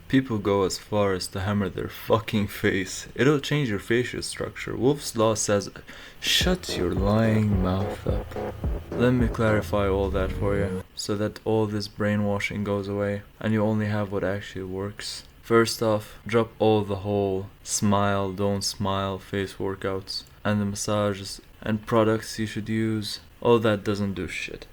People go as far as to hammer their fucking face. It'll change your facial structure. Wolf's Law says, shut your lying mouth up. Let me clarify all that for you, so that all this brainwashing goes away, and you only have what actually works. First off, drop all the whole smile, don't smile face workouts, and the massages and products you should use. All that doesn't do shit.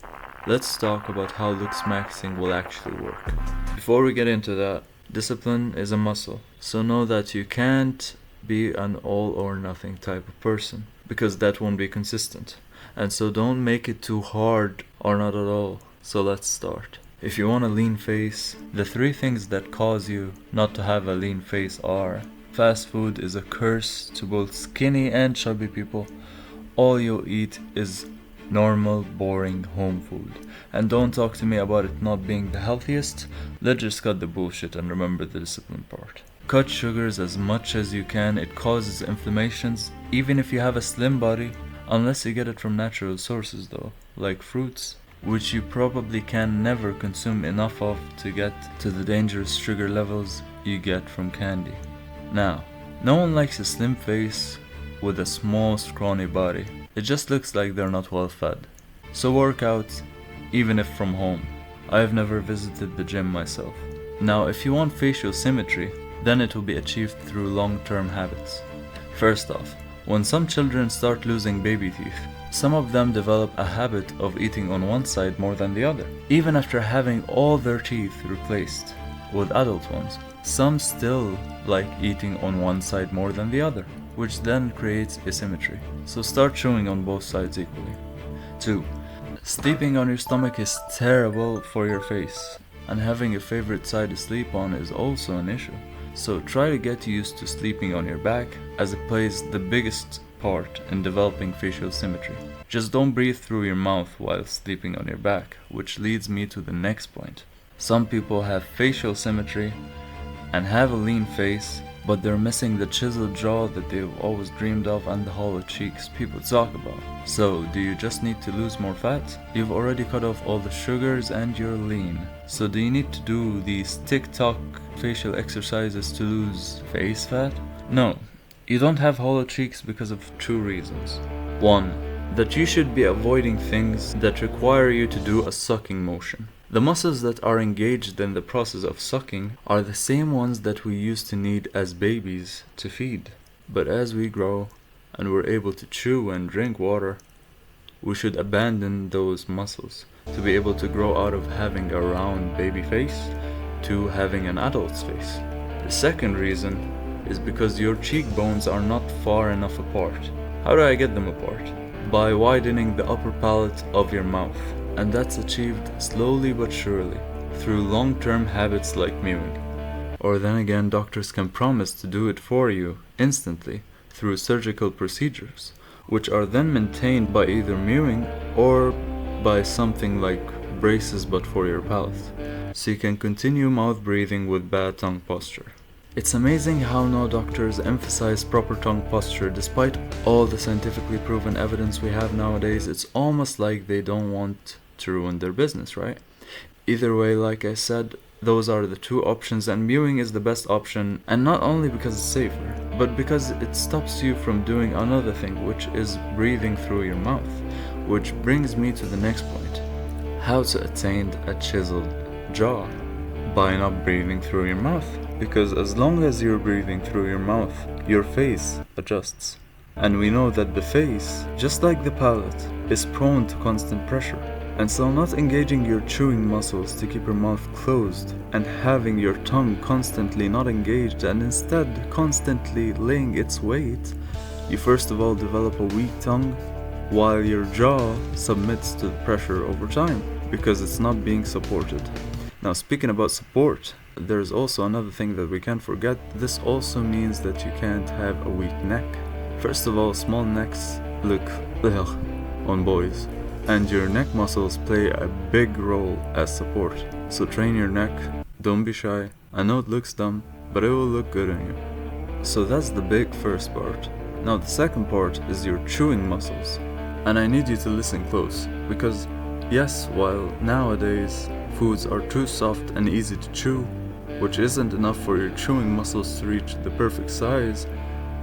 Let's talk about how Looksmaxxing will actually work. Before we get into that, discipline is a muscle, so know that you can't be an all or nothing type of person, because that won't be consistent. And so don't make it too hard or not at all. So let's start. If you want a lean face, the 3 things that cause you not to have a lean face are: fast food is a curse to both skinny and chubby people. All you'll eat is normal, boring home food. And don't talk to me about it not being the healthiest. Let's just cut the bullshit and remember the discipline part. Cut sugars as much as you can. It causes inflammations, even if you have a slim body, unless you get it from natural sources though, like fruits, which you probably can never consume enough of to get to the dangerous sugar levels you get from candy. Now, no one likes a slim face with a small, scrawny body. It just looks like they're not well fed. So work out, even if from home. I have never visited the gym myself. Now, if you want facial symmetry, then it will be achieved through long-term habits. First off, when some children start losing baby teeth, some of them develop a habit of eating on one side more than the other. Even after having all their teeth replaced with adult ones, some still like eating on one side more than the other, which then creates asymmetry. So start chewing on both sides equally. 2. Sleeping on your stomach is terrible for your face, and having a favorite side to sleep on is also an issue. So try to get used to sleeping on your back, as it plays the biggest part in developing facial symmetry. Just don't breathe through your mouth while sleeping on your back, which leads me to the next point. Some people have facial symmetry and have a lean face, but they're missing the chiseled jaw that they've always dreamed of and the hollow cheeks people talk about. So, do you just need to lose more fat? You've already cut off all the sugars and you're lean. So do you need to do these TikTok facial exercises to lose face fat? No, you don't have hollow cheeks because of 2 reasons. 1. That you should be avoiding things that require you to do a sucking motion. The muscles that are engaged in the process of sucking are the same ones that we used to need as babies to feed. But as we grow and we're able to chew and drink water, we should abandon those muscles to be able to grow out of having a round baby face to having an adult's face. The second reason is because your cheekbones are not far enough apart. How do I get them apart? By widening the upper palate of your mouth. And that's achieved slowly but surely through long-term habits like mewing. Or then again, doctors can promise to do it for you instantly through surgical procedures, which are then maintained by either mewing or by something like braces but for your palate, so you can continue mouth breathing with bad tongue posture. It's amazing how no doctors emphasize proper tongue posture despite all the scientifically proven evidence we have nowadays. It's almost like they don't want to ruin their business, right? Either way, like I said, those are the 2 options, and mewing is the best option, and not only because it's safer, but because it stops you from doing another thing, which is breathing through your mouth. Which brings me to the next point: how to attain a chiseled jaw. By not breathing through your mouth, because as long as you're breathing through your mouth, your face adjusts. And we know that the face, just like the palate, is prone to constant pressure. And so not engaging your chewing muscles to keep your mouth closed and having your tongue constantly not engaged and instead constantly laying its weight, you first of all develop a weak tongue while your jaw submits to the pressure over time because it's not being supported. Now, speaking about support, there's also another thing that we can't forget. This also means that you can't have a weak neck. First of all, small necks look on boys, and your neck muscles play a big role as support. So train your neck, don't be shy. I know it looks dumb, but it will look good on you. So that's the big first part. Now the second part is your chewing muscles. And I need you to listen close, because yes, while nowadays foods are too soft and easy to chew, which isn't enough for your chewing muscles to reach the perfect size.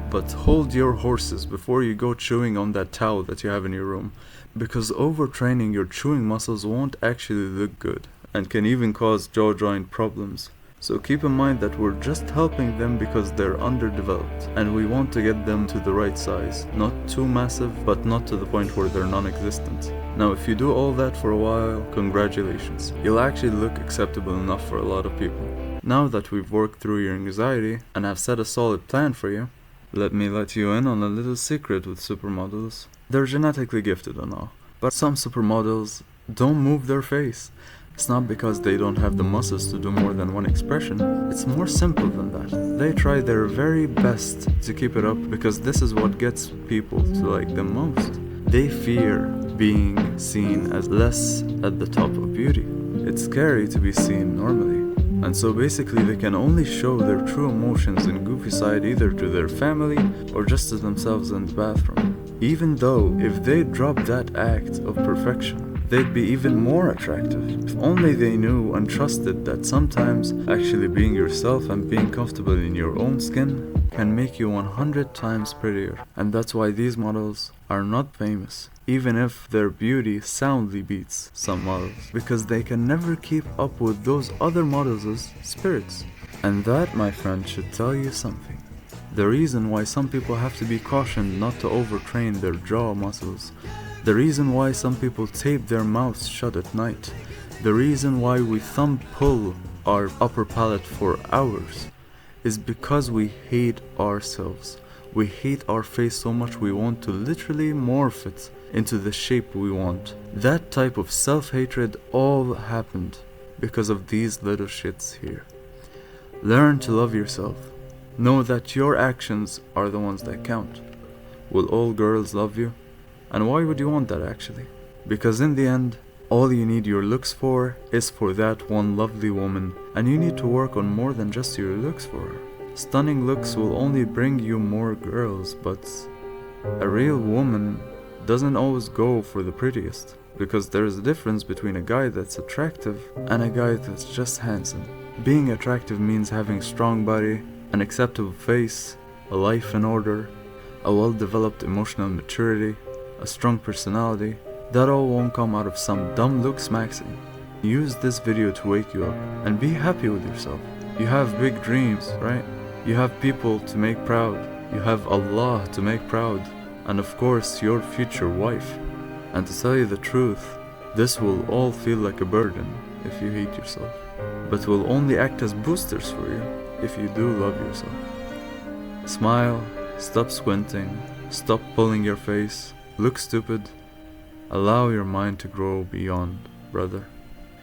But hold your horses before you go chewing on that towel that you have in your room, because overtraining your chewing muscles won't actually look good, and can even cause jaw joint problems. So keep in mind that we're just helping them because they're underdeveloped, and we want to get them to the right size, not too massive, but not to the point where they're non-existent. Now if you do all that for a while, congratulations. You'll actually look acceptable enough for a lot of people. Now that we've worked through your anxiety, and have set a solid plan for you, let me let you in on a little secret with supermodels. They're genetically gifted and all, but some supermodels don't move their face. It's not because they don't have the muscles to do more than one expression. It's more simple than that. They try their very best to keep it up because this is what gets people to like them most. They fear being seen as less at the top of beauty. It's scary to be seen normally. And so basically they can only show their true emotions and goofy side either to their family or just to themselves in the bathroom. Even though if they dropped that act of perfection, they'd be even more attractive. If only they knew and trusted that sometimes actually being yourself and being comfortable in your own skin can make you 100 times prettier. And that's why these models are not famous, even if their beauty soundly beats some models, because they can never keep up with those other models' spirits. And that, my friend, should tell you something. The reason why some people have to be cautioned not to overtrain their jaw muscles, the reason why some people tape their mouths shut at night, the reason why we thumb pull our upper palate for hours, is because we hate ourselves. We hate our face so much we want to literally morph it into the shape we want. That type of self-hatred all happened because of these little shits here. Learn to love yourself. Know that your actions are the ones that count. Will all girls love you? And why would you want that actually? Because in the end, all you need your looks for is for that one lovely woman, and you need to work on more than just your looks for her. Stunning looks will only bring you more girls, but a real woman doesn't always go for the prettiest, because there is a difference between a guy that's attractive and a guy that's just handsome. Being attractive means having a strong body, an acceptable face, a life in order, a well-developed emotional maturity, a strong personality. That all won't come out of some dumb Looksmaxxing. Use this video to wake you up and be happy with yourself. You have big dreams, right? You have people to make proud. You have Allah to make proud. And of course your future wife. And to tell you the truth, this will all feel like a burden if you hate yourself, but will only act as boosters for you if you do love yourself. Smile, stop squinting, stop pulling your face, look stupid. Allow your mind to grow beyond, brother.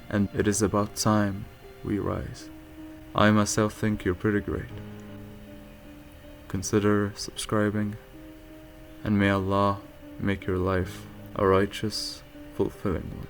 And it is about time we rise. I myself think you're pretty great. Consider subscribing, and may Allah make your life a righteous, fulfilling one.